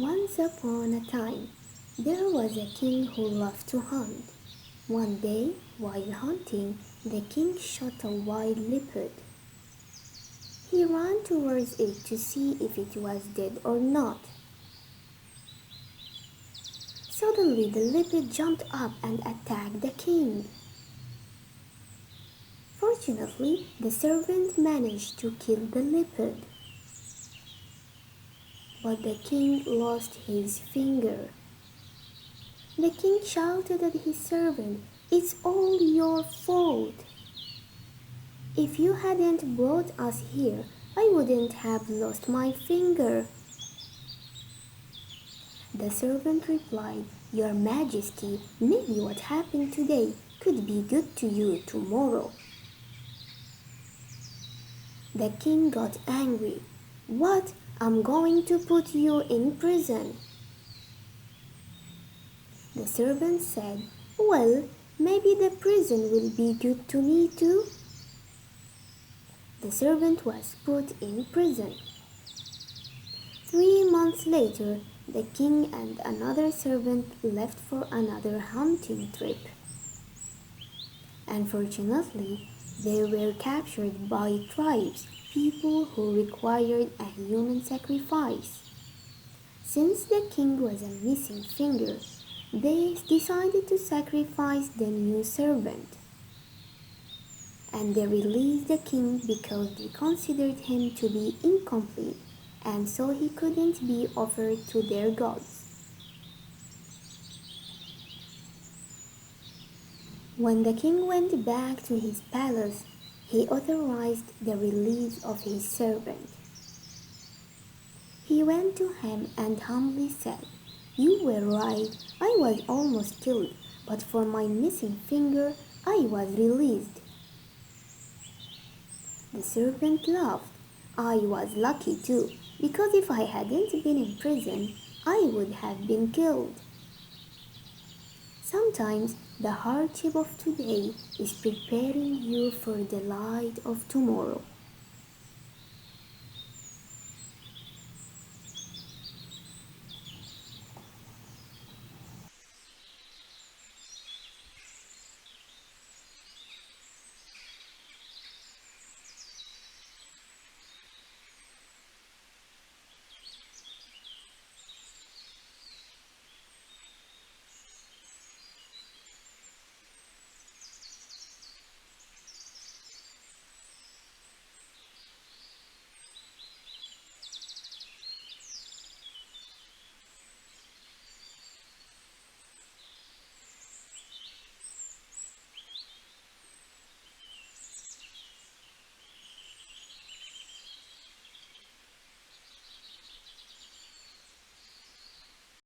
Once upon a time, there was a king who loved to hunt. One day, while hunting, the king shot a wild leopard. He ran towards it to see if it was dead or not. Suddenly, the leopard jumped up and attacked the king. Fortunately, the servant managed to kill the leopard. But the king lost his finger. The king shouted at his servant, "It's all your fault. If you hadn't brought us here, I wouldn't have lost my finger." The servant replied, "Your Majesty, maybe what happened today could be good to you tomorrow." The king got angry. "What? I'm going to put you in prison." The servant said, "Well, maybe the prison will be good to me too." The servant was put in prison. 3 months later, the king and another servant left for another hunting trip. Unfortunately, they were captured by tribes, people who required a human sacrifice. Since the king was a missing finger, they decided to sacrifice the new servant. And they released the king because they considered him to be incomplete, and so he couldn't be offered to their gods. When the king went back to his palace, he authorized the release of his servant. He went to him and humbly said, "You were right, I was almost killed, but for my missing finger, I was released." The servant laughed. "I was lucky too, because if I hadn't been in prison, I would have been killed." Sometimes the hardship of today is preparing you for the light of tomorrow.